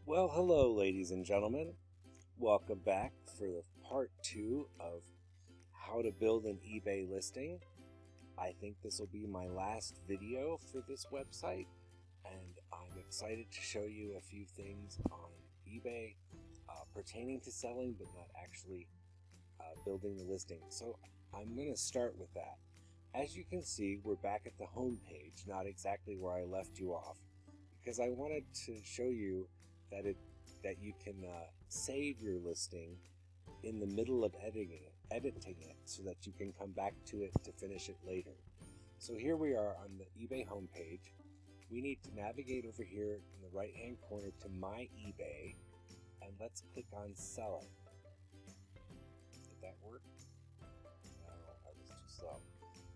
Well, hello, ladies and gentlemen. Welcome back for the part 2 of how to build an eBay listing. I think this will be my last video for this website, and I'm excited to show you a few things on eBay pertaining to selling, but not actually building the listing. So I'm going to start with that. As you can see, we're back at the home page, not exactly where I left you off, because I wanted to show you that you can save your listing in the middle of editing it so that you can come back to it to finish it later. So here we are on the eBay homepage. We need to navigate over here in the right hand corner to My eBay, and let's click on Selling. Did that work? No, I was too slow.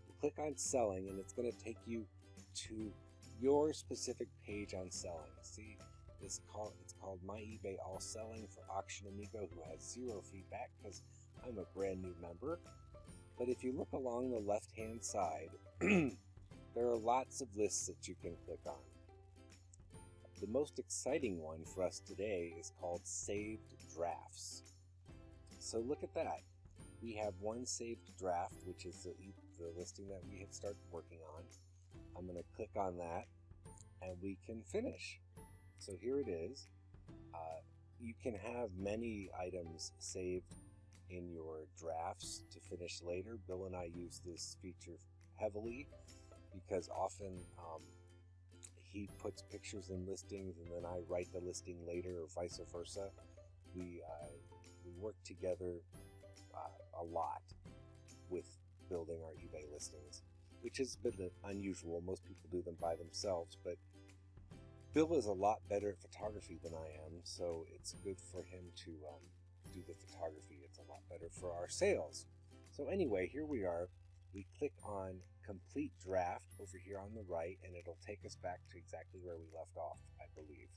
You click on Selling and it's going to take you to your specific page on selling. See? It's called My eBay All Selling for Auction Amigo, who has 0 feedback because I'm a brand new member. But if you look along the left hand side, there are lots of lists that you can click on. The most exciting one for us today is called Saved Drafts. So look at that. We have one saved draft, which is the listing that we have started working on. I'm going to click on that and we can finish. So here it is. You can have many items saved in your drafts to finish later. Bill and I use this feature heavily because often he puts pictures in listings and then I write the listing later, or vice versa. We work together a lot with building our eBay listings, which is a bit unusual. Most people do them by themselves, but Bill is a lot better at photography than I am, so it's good for him to do the photography. It's a lot better for our sales. So anyway, here we are. We click on Complete Draft over here on the right, and it'll take us back to exactly where we left off, I believe.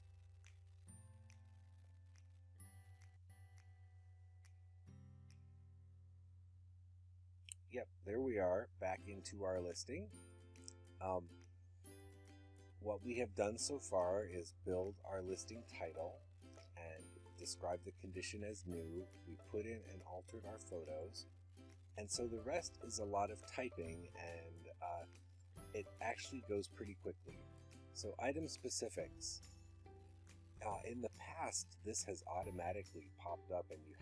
Yep, there we are, back into our listing. What we have done so far is build our listing title and describe the condition as new. We put in and altered our photos. And so the rest is a lot of typing, and it actually goes pretty quickly. So item specifics. In the past, this has automatically popped up and you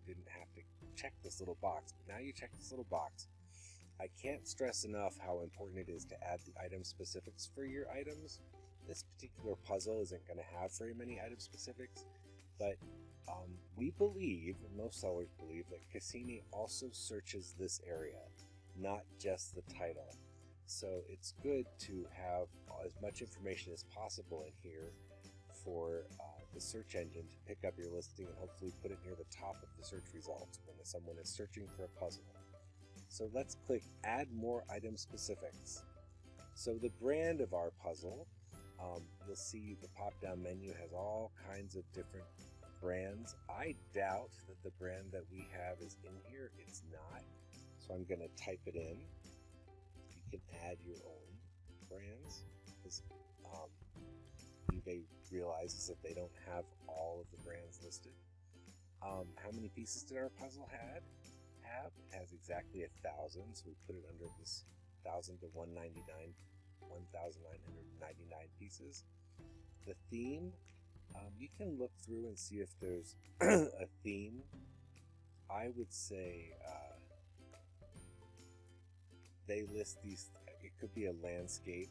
didn't have to check this little box. But now you check this little box. I can't stress enough how important it is to add the item specifics for your items. This particular puzzle isn't going to have very many item specifics, but we believe, and most sellers believe, that Cassini also searches this area, not just the title. So it's good to have as much information as possible in here for the search engine to pick up your listing and hopefully put it near the top of the search results when someone is searching for a puzzle. So let's click Add More Item Specifics. So the brand of our puzzle, you'll see the pop-down menu has all kinds of different brands. I doubt that the brand that we have is in here. It's not. So I'm going to type it in. You can add your own brands because eBay realizes that they don't have all of the brands listed. How many pieces did our puzzle have? It has exactly 1,000, so we put it under this 1,000 to 1,999 pieces. The theme, you can look through and see if there's a theme. I would say they list these. It could be a landscape.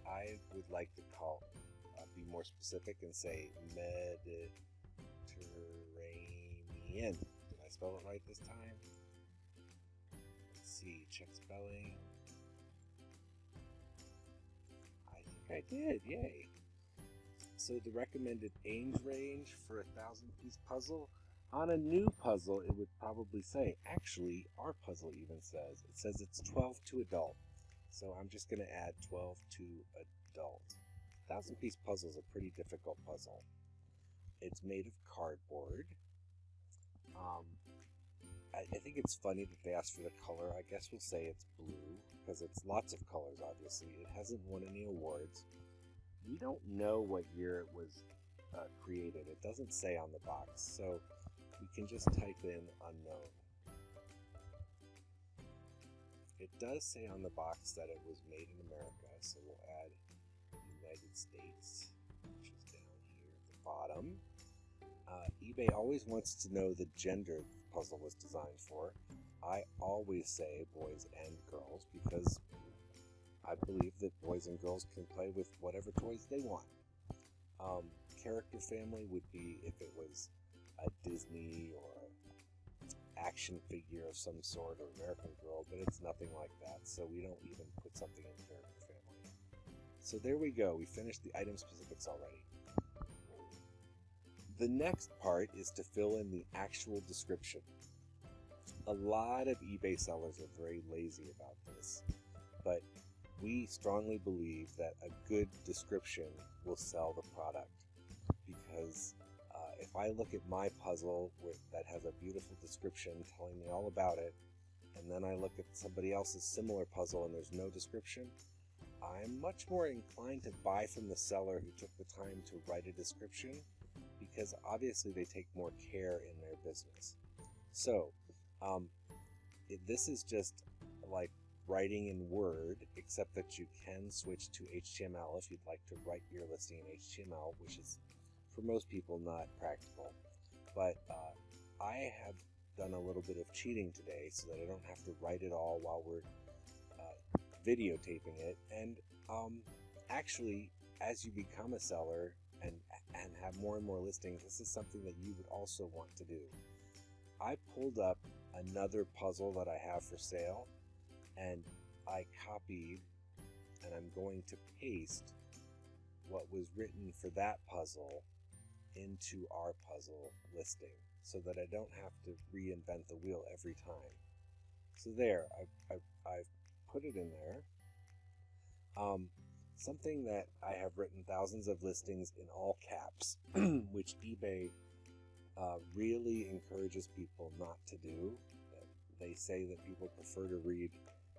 I would like to be more specific and say Mediterranean. Did I spell it right this time? Let's see, check spelling. I think I did, yay. So the recommended age range for 1,000-piece puzzle, on a new puzzle it would probably say, actually our puzzle even says, it says it's 12 to adult. So I'm just going to add 12 to adult. 1,000-piece puzzle is a pretty difficult puzzle. It's made of cardboard. I think it's funny that they asked for the color. I guess we'll say it's blue because it's lots of colors, obviously. It hasn't won any awards. we don't know what year it was created. It doesn't say on the box, so we can just type in unknown. It does say on the box that it was made in America, so we'll add United States, which is down here at the bottom. eBay always wants to know the gender the puzzle was designed for. I always say boys and girls because I believe that boys and girls can play with whatever toys they want. Character family would be if it was a Disney or action figure of some sort or American Girl, but it's nothing like that, so we don't even put something in character family. So there we go, we finished the item specifics already. The next part is to fill in the actual description. A lot of eBay sellers are very lazy about this, but we strongly believe that a good description will sell the product, because if I look at my puzzle that has a beautiful description telling me all about it, and then I look at somebody else's similar puzzle and there's no description, I'm much more inclined to buy from the seller who took the time to write a description, because obviously they take more care in their business. So this is just like writing in Word, except that you can switch to HTML if you'd like to write your listing in HTML, which is for most people not practical. But I have done a little bit of cheating today so that I don't have to write it all while we're videotaping it. And actually, as you become a seller and have more and more listings, this is something that you would also want to do. I pulled up another puzzle that I have for sale, and I copied, and I'm going to paste what was written for that puzzle into our puzzle listing, so that I don't have to reinvent the wheel every time. So there, I've put it in there. Something that I have written thousands of listings in all caps, which eBay really encourages people not to do. They say that people prefer to read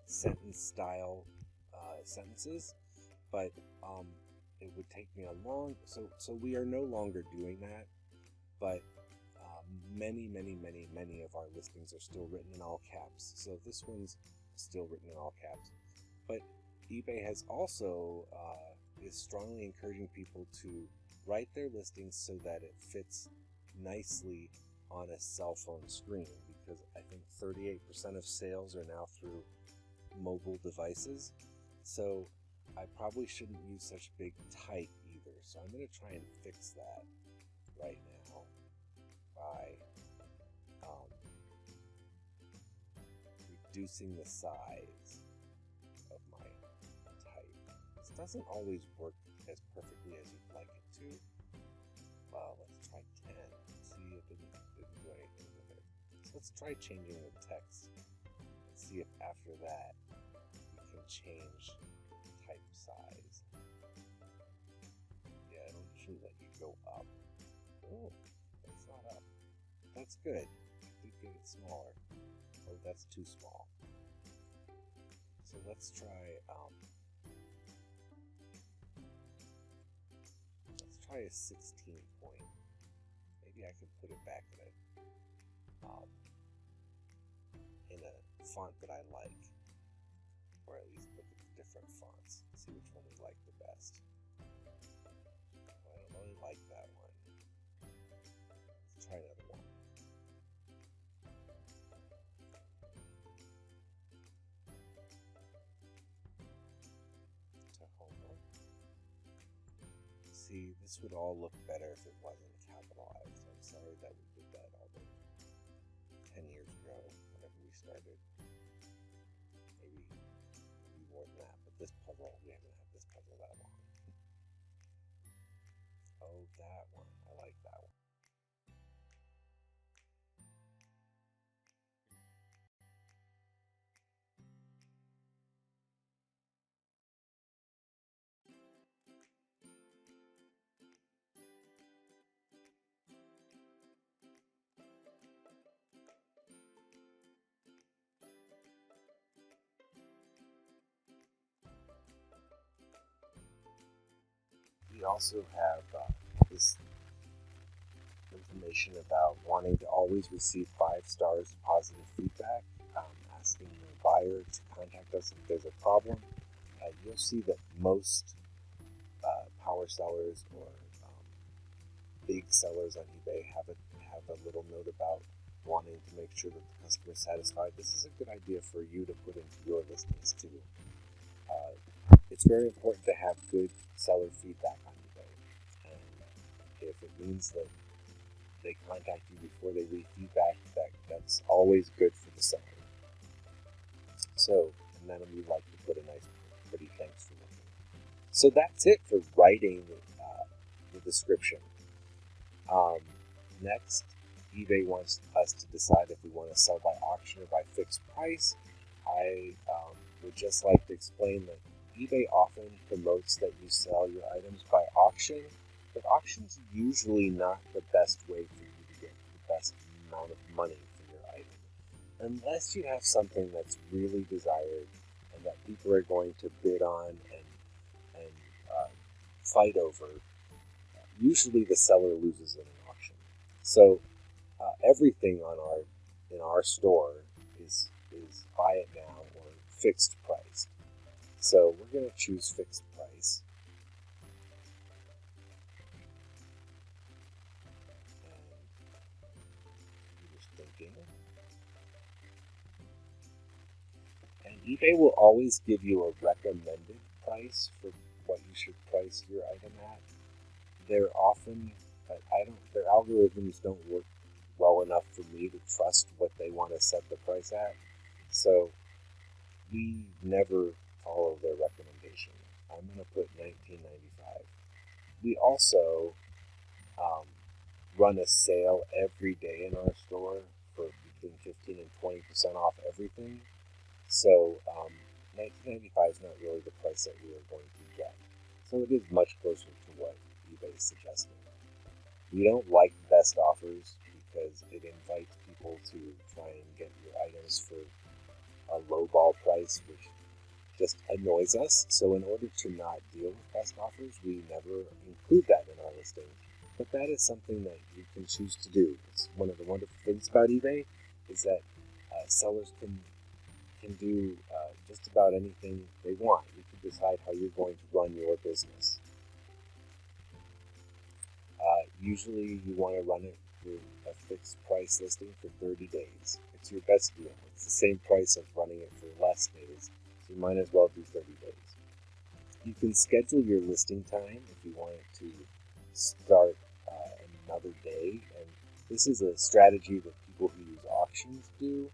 sentence-style sentences, but it would take me a long... So we are no longer doing that, but many of our listings are still written in all caps. So this one's still written in all caps. But eBay has also is strongly encouraging people to write their listings so that it fits nicely on a cell phone screen, because I think 38% of sales are now through mobile devices. So I probably shouldn't use such big type either. So I'm going to try and fix that right now by reducing the size of my type. This doesn't always work as perfectly as you'd like it to. Let's try 10. See if it didn't do anything with it. So let's try changing the text. Let's see if after that we can change type size. Yeah, it'll usually let you go up. Oh, that's not up. That's good. I did get it smaller. Oh, that's too small. So let's try a 16 point. Maybe I can put it back in a font that I like, or at least look at the different fonts, see which one we like the best. Well, I don't really like that one. Let's try another one. Tahoma. See, this would all look better if it wasn't capitalized. I'm sorry that we did that already 10 years ago whenever we started. Maybe more than that, but this puzzle, we haven't had this puzzle that long. Oh, that one. I like that one. We also have this information about wanting to always receive 5 stars positive feedback, asking the buyer to contact us if there's a problem. You'll see that most power sellers or big sellers on eBay have a little note about wanting to make sure that the customer is satisfied. This is a good idea for you to put into your listings too. It's very important to have good seller feedback on eBay, and if it means that they contact you before they leave feedback, that's always good for the seller. So, and then we like to put a nice, pretty thanks for looking. So that's it for writing the description. Next, eBay wants us to decide if we want to sell by auction or by fixed price. I would just like to explain that eBay often promotes that you sell your items by auction, but auction's usually not the best way for you to get the best amount of money for your item. Unless you have something that's really desired and that people are going to bid on and fight over, usually the seller loses in an auction. So everything in our store is buy it now or fixed price. So we're going to choose fixed price. And just thinking. And eBay will always give you a recommended price for what you should price your item at. They're often, their algorithms don't work well enough for me to trust what they want to set the price at. So we never follow their recommendation. I'm going to put $19.95. We also run a sale every day in our store for between 15 and 20% off everything. So $19.95 is not really the price that we are going to get. So it is much closer to what eBay is suggesting. We don't like best offers because it invites people to try and get your items for a lowball price, which just annoys us. So in order to not deal with best offers, we never include that in our listing. But that is something that you can choose to do. It's one of the wonderful things about eBay is that sellers can do just about anything they want. You can decide how you're going to run your business. Usually you want to run it through a fixed price listing for 30 days. It's your best deal. It's the same price as running it for less days, so you might as well do 30 days. You can schedule your listing time if you want it to start another day, and this is a strategy that people who use auctions do.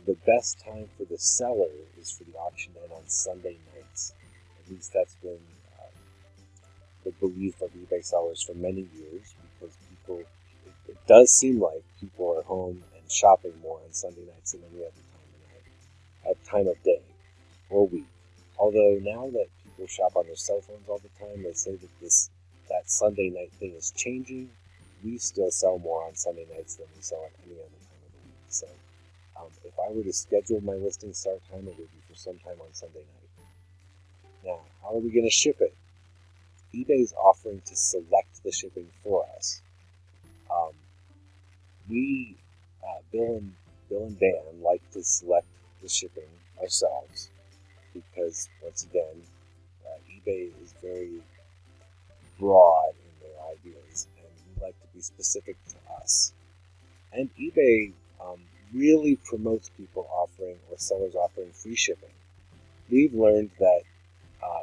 The best time for the seller is for the auction to end on Sunday nights. At least that's been the belief of eBay sellers for many years, because it does seem like people are home and shopping more on Sunday nights than any other time of day or week. Although now that people shop on their cell phones all the time, they say that that Sunday night thing is changing. We still sell more on Sunday nights than we sell at any other time of the week. So if I were to schedule my listing start time, it would be for sometime on Sunday night. Now, how are we going to ship it? eBay is offering to select the shipping for us. Bill and Dan like to select the shipping ourselves because, once again, eBay is very broad in their ideas, and we like to be specific to us. And eBay really promotes people offering or sellers offering free shipping. We've learned that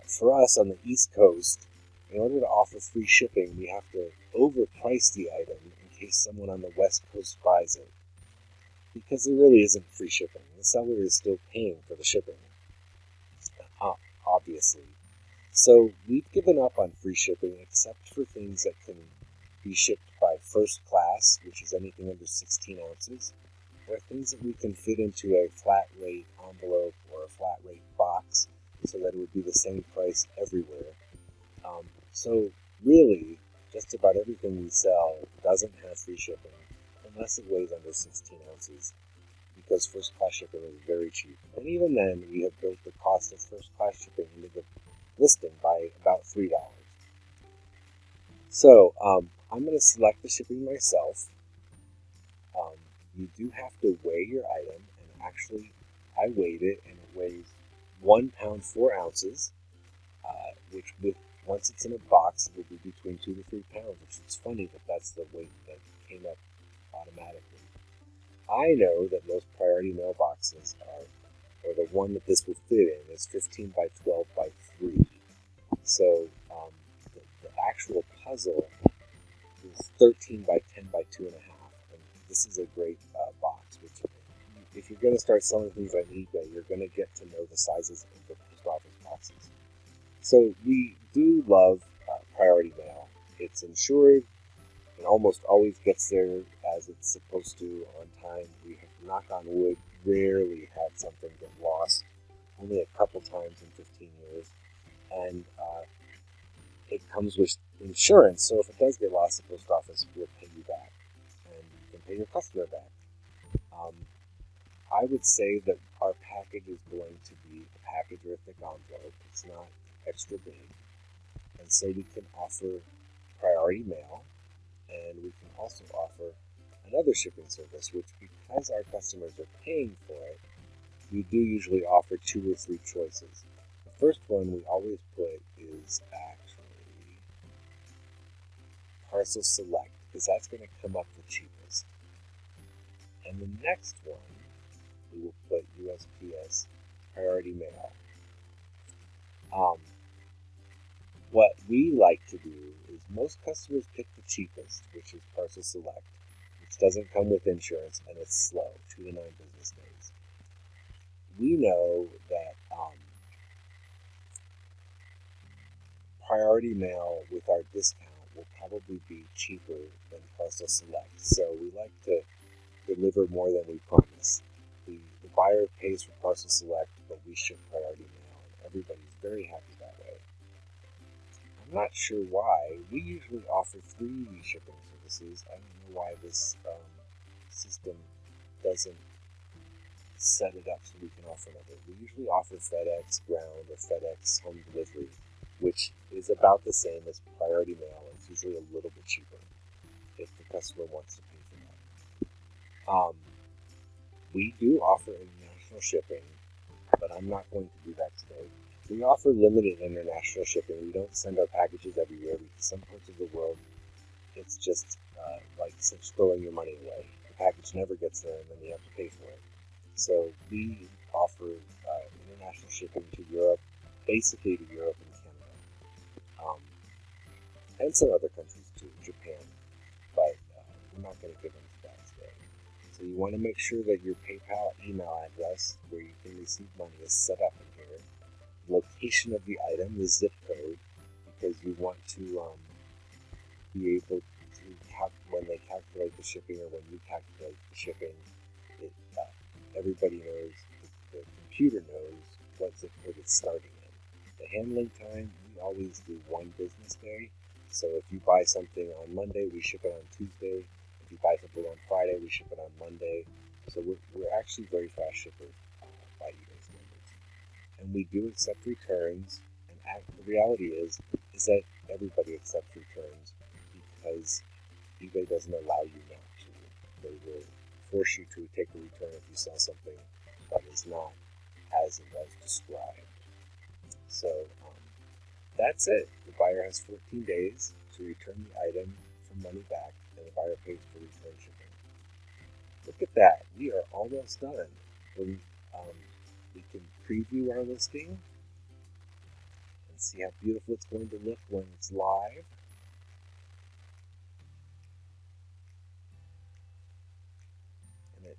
for us on the East Coast, in order to offer free shipping, we have to overprice the item in case someone on the West Coast buys it, because there really isn't free shipping. The seller is still paying for the shipping, obviously. So we've given up on free shipping except for things that can be shipped by first class, which is anything under 16 ounces, or things that we can fit into a flat rate envelope or a flat rate box so that it would be the same price everywhere. So really, just about everything we sell doesn't have free shipping unless it weighs under 16 ounces, because first class shipping is very cheap. And even then, we have built the cost of first class shipping into the listing by about $3. So I'm going to select the shipping myself. You do have to weigh your item, and actually I weighed it, and it weighs 1 pound 4 ounces, which once it's in a box, it will be between 2 to 3 pounds, which is funny that that's the weight that came up automatically. I know that most priority mail boxes or the one that this will fit in, is 15 by 12 by 3. So the actual puzzle is 13 by 10 by 2.5. And this is a great box. Which, if you're going to start selling things on eBay, you're going to get to know the sizes of the post office boxes. So we do love priority mail. It's insured and almost always gets there as it's supposed to on time. We have, knock on wood, rarely had something get lost, only a couple times in 15 years. And it comes with insurance, so if it does get lost, the post office will pay you back, and you can pay your customer back. I would say that our package is going to be a package or a thick envelope. It's not extra big, and so we can offer priority mail, and we can also offer another shipping service, which, because our customers are paying for it, we do usually offer 2 or 3 choices. The first one we always put is actually Parcel Select, because that's going to come up the cheapest. And the next one, we will put USPS Priority Mail. What we like to do is most customers pick the cheapest, which is Parcel Select, which doesn't come with insurance, and it's slow, 2 to 9 business days. We know that priority mail with our discount will probably be cheaper than Parcel Select, so we like to deliver more than we promise. The buyer pays for Parcel Select, but we ship priority mail, and everybody's very happy that way. I'm not sure why. We usually offer 3 shipping services. I don't know why this system doesn't set it up so we can offer another. We usually offer FedEx Ground or FedEx Home Delivery, which is about the same as priority mail. It's usually a little bit cheaper if the customer wants to pay for that. We do offer international shipping, but I'm not going to do that today. We offer limited international shipping. We don't send our packages every year because some parts of the world, it's just like such throwing your money away. The package never gets there, and then you have to pay for it. So we offer international shipping to Europe, basically to Europe and Canada, and some other countries too, Japan. But we're not going to get into that today. So you want to make sure that your PayPal email address where you can receive money is set up in here. Location of the item, the zip code, because you want to be able to, when they calculate the shipping or when you calculate the shipping, everybody knows, the computer knows what zip code it's starting in. The handling time, we always do 1 business day. So if you buy something on Monday, we ship it on Tuesday. If you buy something on Friday, we ship it on Monday. So we're actually very fast shippers by eBay standards. And we do accept returns. And the reality is that everybody accepts returns because eBay doesn't allow you not to. They will force you to take a return if you sell something that is not as it was described. So that's it. The buyer has 14 days to return the item for money back, and the buyer pays for return shipping. Look at that. We are almost done. We can preview our listing and see how beautiful it's going to look when it's live.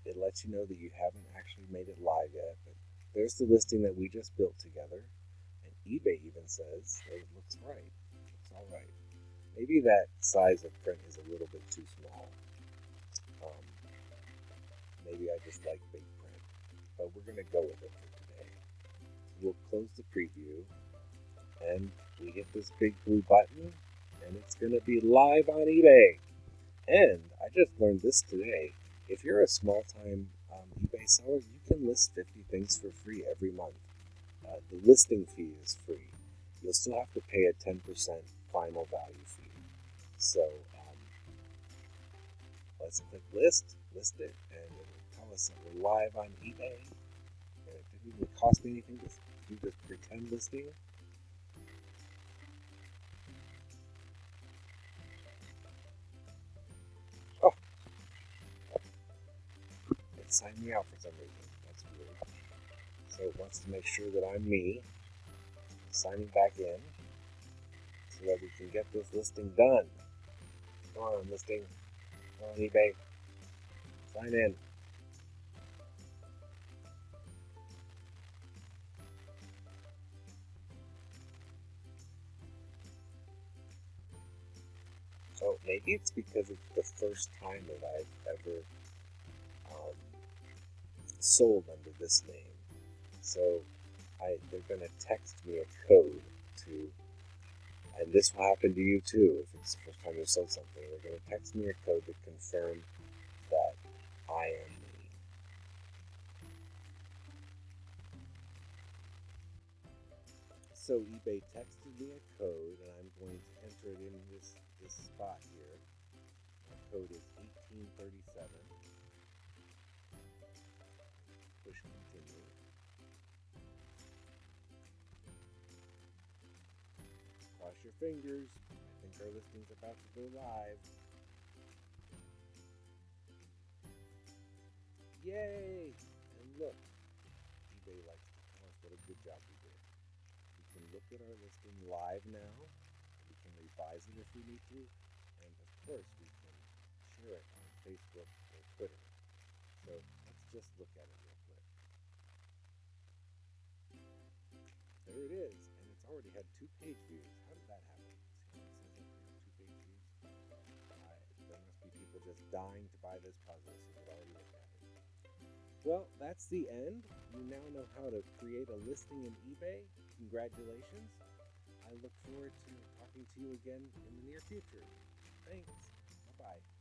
It lets you know that you haven't actually made it live yet, but there's the listing that we just built together, and eBay even says that it looks right. It's all right. Maybe that size of print is a little bit too small. Maybe I just like big print, but we're going to go with it for today. We'll close the preview, and we hit this big blue button, and it's going to be live on eBay. And I just learned this today. If you're a small-time eBay seller, you can list 50 things for free every month. The listing fee is free. you'll still have to pay a 10% final value fee. So let's click list it, and it will tell us that we're live on eBay. And it didn't even cost me anything to do this pretend listing. Oh, it signed me out for some reason. That's weird. So it wants to make sure that I'm me. Signing back in so that we can get this listing done. Come on, listing. Come on, eBay. Sign in. So maybe it's because it's the first time that I've ever sold under this name. So they're going to text me a code to, and this will happen to you too if it's the first time you sold something. They're going to text me a code to confirm that I am me. So eBay texted me a code, and I'm going to enter it in this spot here. My code is 1837. Push continue. Cross your fingers. I think our listing's about to go live. Yay! And look, eBay likes to tell us what a good job we did. We can look at our listing live now. We can revise it if we need to. And of course, we can share it on Facebook or Twitter. So let's just look at it real quick. There it is, and it's already had 2 page views. How did that happen? See how it says up here, 2 page views? There must be people just dying to buy this puzzle, so they've already looked at it. Well, that's the end. You now know how to create a listing in eBay. Congratulations. I look forward to talking to you again in the near future. Thanks. Bye-bye.